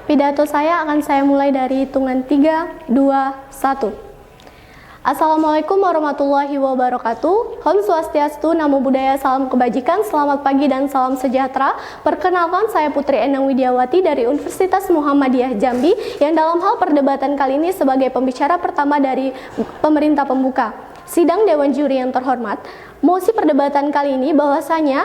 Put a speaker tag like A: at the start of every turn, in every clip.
A: Pidato saya akan saya mulai dari hitungan 3, 2, 1. Assalamualaikum warahmatullahi wabarakatuh. Om Swastiastu, Namo Buddhaya, salam kebajikan, selamat pagi dan salam sejahtera. Perkenalkan, saya Putri Endang Widiawati dari Universitas Muhammadiyah Jambi yang dalam hal perdebatan kali ini sebagai pembicara pertama dari pemerintah pembuka. Sidang Dewan Juri yang terhormat, mosi perdebatan kali ini bahwasanya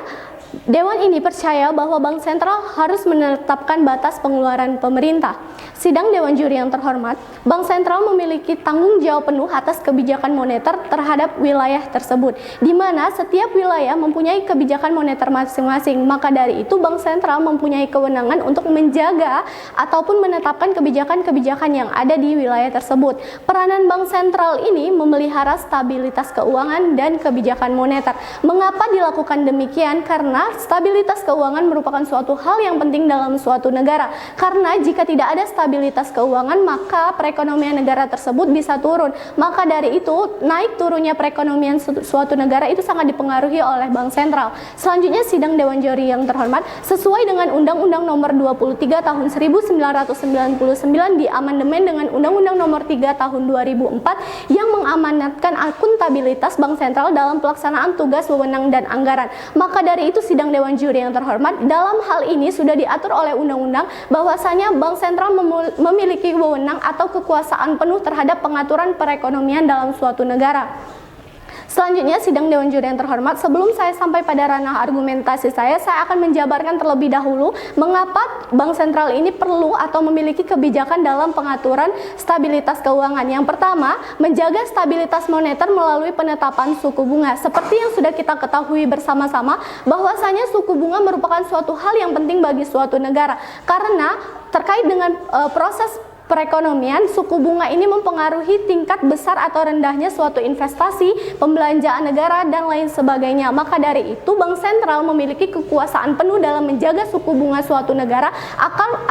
A: Dewan ini percaya bahwa Bank Sentral harus menetapkan batas pengeluaran pemerintah. Sidang Dewan Juri yang terhormat, Bank Sentral memiliki tanggung jawab penuh atas kebijakan moneter terhadap wilayah tersebut, di mana setiap wilayah mempunyai kebijakan moneter masing-masing. Maka dari itu, Bank Sentral mempunyai kewenangan untuk menjaga ataupun menetapkan kebijakan-kebijakan yang ada di wilayah tersebut. Peranan Bank Sentral ini memelihara stabilitas keuangan dan kebijakan moneter. Mengapa dilakukan demikian? Karena stabilitas keuangan merupakan suatu hal yang penting dalam suatu negara. Karena jika tidak ada stabilitas keuangan, maka perekonomian negara tersebut bisa turun. Maka dari itu, naik turunnya perekonomian suatu negara itu sangat dipengaruhi oleh Bank Sentral. Selanjutnya, sidang Dewan Juri yang terhormat, sesuai dengan Undang-Undang Nomor 23 Tahun 1999 diamandemen dengan Undang-Undang Nomor 3 Tahun 2004 yang mengamanatkan akuntabilitas Bank Sentral dalam pelaksanaan tugas, wewenang, dan anggaran. Maka dari itu, sidang Dewan Juri yang terhormat, dalam hal ini sudah diatur oleh undang-undang bahwasanya Bank Sentral memiliki wewenang atau kekuasaan penuh terhadap pengaturan perekonomian dalam suatu negara. Selanjutnya, sidang Dewan Juri yang terhormat, sebelum saya sampai pada ranah argumentasi saya akan menjabarkan terlebih dahulu mengapa Bank Sentral ini perlu atau memiliki kebijakan dalam pengaturan stabilitas keuangan. Yang pertama, menjaga stabilitas moneter melalui penetapan suku bunga. Seperti yang sudah kita ketahui bersama-sama, bahwasanya suku bunga merupakan suatu hal yang penting bagi suatu negara. Karena terkait dengan proses perekonomian, suku bunga ini mempengaruhi tingkat besar atau rendahnya suatu investasi, pembelanjaan negara, dan lain sebagainya. Maka dari itu, Bank Sentral memiliki kekuasaan penuh dalam menjaga suku bunga suatu negara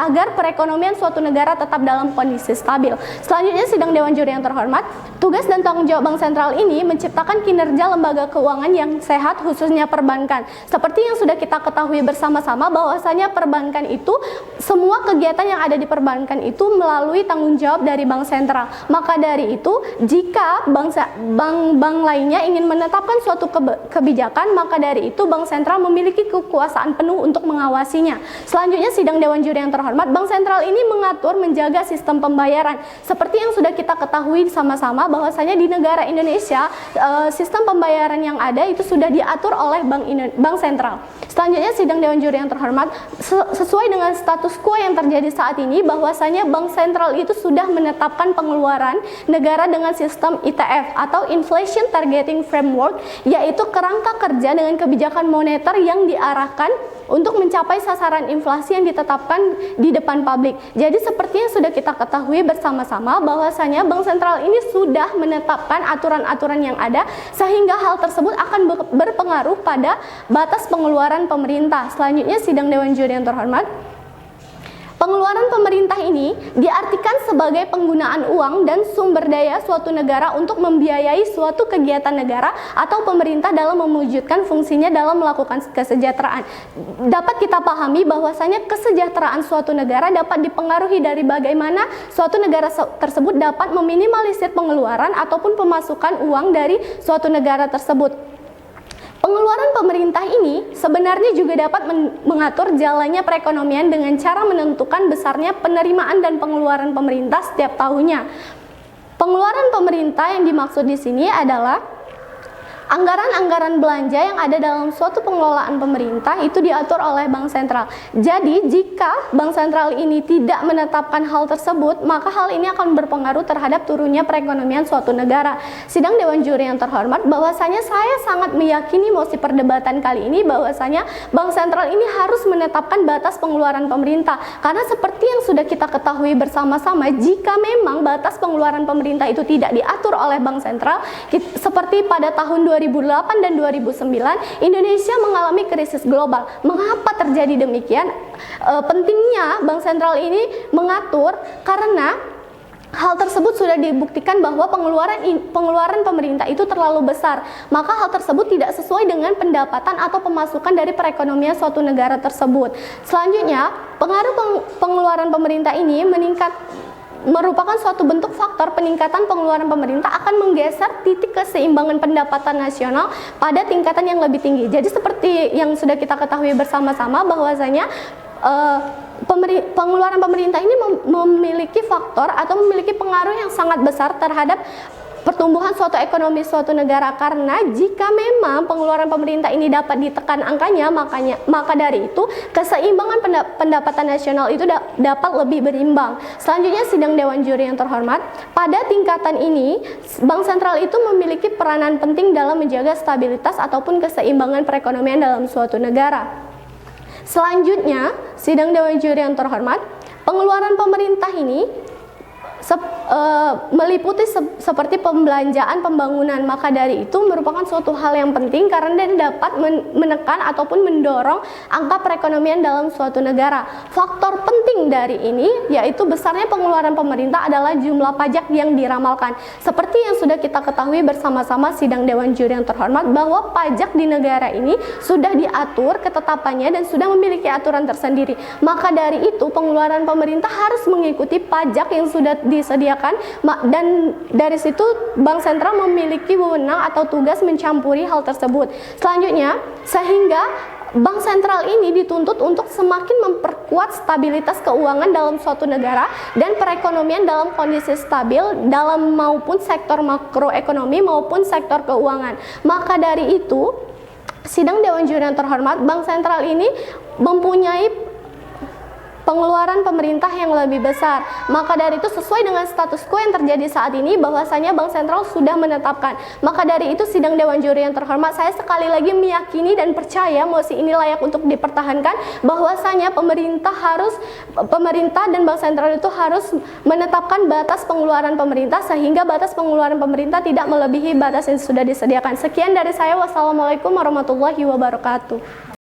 A: agar perekonomian suatu negara tetap dalam kondisi stabil. Selanjutnya, sidang Dewan Juri yang terhormat, tugas dan tanggung jawab Bank Sentral ini menciptakan kinerja lembaga keuangan yang sehat, khususnya perbankan. Seperti yang sudah kita ketahui bersama-sama, bahwasanya perbankan itu, semua kegiatan yang ada di perbankan itu melalui tanggung jawab dari Bank Sentral. Maka dari itu, jika bank lainnya ingin menetapkan suatu kebijakan, maka dari itu Bank Sentral memiliki kekuasaan penuh untuk mengawasinya. Selanjutnya, sidang Dewan Juri yang terhormat, Bank Sentral ini mengatur, menjaga sistem pembayaran. Seperti yang sudah kita ketahui sama-sama, bahwasanya di negara Indonesia sistem pembayaran yang ada itu sudah diatur oleh Bank Sentral. Selanjutnya, sidang Dewan Juri yang terhormat, sesuai dengan status quo yang terjadi saat ini, bahwasanya Bank Sentral itu sudah menetapkan pengeluaran negara dengan sistem ITF atau Inflation Targeting Framework, yaitu kerangka kerja dengan kebijakan moneter yang diarahkan untuk mencapai sasaran inflasi yang ditetapkan di depan publik. Jadi seperti yang sudah kita ketahui bersama-sama, bahwasanya Bank Sentral ini sudah menetapkan aturan-aturan yang ada, sehingga hal tersebut akan berpengaruh pada batas pengeluaran pemerintah. Selanjutnya, sidang Dewan Juri yang terhormat, pengeluaran pemerintah ini diartikan sebagai penggunaan uang dan sumber daya suatu negara untuk membiayai suatu kegiatan negara atau pemerintah dalam mewujudkan fungsinya dalam melakukan kesejahteraan. Dapat kita pahami bahwasanya kesejahteraan suatu negara dapat dipengaruhi dari bagaimana suatu negara tersebut dapat meminimalisir pengeluaran ataupun pemasukan uang dari suatu negara tersebut. Pengeluaran pemerintah ini sebenarnya juga dapat mengatur jalannya perekonomian dengan cara menentukan besarnya penerimaan dan pengeluaran pemerintah setiap tahunnya. Pengeluaran pemerintah yang dimaksud di sini adalah anggaran-anggaran belanja yang ada dalam suatu pengelolaan pemerintah itu diatur oleh Bank Sentral. Jadi, jika Bank Sentral ini tidak menetapkan hal tersebut, maka hal ini akan berpengaruh terhadap turunnya perekonomian suatu negara. Sidang Dewan Juri yang terhormat, bahwasanya saya sangat meyakini mosi perdebatan kali ini bahwasanya Bank Sentral ini harus menetapkan batas pengeluaran pemerintah. Karena seperti yang sudah kita ketahui bersama-sama, jika memang batas pengeluaran pemerintah itu tidak diatur oleh Bank Sentral, seperti pada tahun 2008 dan 2009, Indonesia mengalami krisis global. Mengapa terjadi demikian? Pentingnya Bank Sentral ini mengatur karena hal tersebut sudah dibuktikan bahwa pengeluaran pemerintah itu terlalu besar, maka hal tersebut tidak sesuai dengan pendapatan atau pemasukan dari perekonomian suatu negara tersebut. Selanjutnya, pengaruh pengeluaran pemerintah ini merupakan suatu bentuk faktor peningkatan pengeluaran pemerintah akan menggeser titik keseimbangan pendapatan nasional pada tingkatan yang lebih tinggi. Jadi seperti yang sudah kita ketahui bersama-sama bahwasanya pengeluaran pemerintah ini memiliki faktor atau memiliki pengaruh yang sangat besar terhadap pertumbuhan suatu ekonomi suatu negara, karena jika memang pengeluaran pemerintah ini dapat ditekan angkanya, maka dari itu keseimbangan pendapatan nasional itu dapat lebih berimbang. Selanjutnya, sidang Dewan Juri yang terhormat, pada tingkatan ini Bank Sentral itu memiliki peranan penting dalam menjaga stabilitas ataupun keseimbangan perekonomian dalam suatu negara. Selanjutnya, sidang Dewan Juri yang terhormat, pengeluaran pemerintah ini meliputi seperti pembelanjaan pembangunan, maka dari itu merupakan suatu hal yang penting karena dapat menekan ataupun mendorong angka perekonomian dalam suatu negara. Faktor penting dari ini yaitu besarnya pengeluaran pemerintah adalah jumlah pajak yang diramalkan. Seperti yang sudah kita ketahui bersama-sama sidang Dewan Juri yang terhormat bahwa pajak di negara ini sudah diatur ketetapannya dan sudah memiliki aturan tersendiri. Maka dari itu pengeluaran pemerintah harus mengikuti pajak yang sudah disediakan, dan dari situ Bank Sentral memiliki wewenang atau tugas mencampuri hal tersebut. Selanjutnya, sehingga Bank Sentral ini dituntut untuk semakin memperkuat stabilitas keuangan dalam suatu negara dan perekonomian dalam kondisi stabil dalam maupun sektor makroekonomi maupun sektor keuangan. Maka dari itu, sidang Dewan Juri yang terhormat, Bank Sentral ini mempunyai pengeluaran pemerintah yang lebih besar. Maka dari itu sesuai dengan status quo yang terjadi saat ini bahwasanya Bank Sentral sudah menetapkan. Maka dari itu sidang Dewan Juri yang terhormat, saya sekali lagi meyakini dan percaya mosi ini layak untuk dipertahankan bahwasanya pemerintah dan Bank Sentral itu harus menetapkan batas pengeluaran pemerintah sehingga batas pengeluaran pemerintah tidak melebihi batas yang sudah disediakan. Sekian dari saya. Wassalamualaikum warahmatullahi wabarakatuh.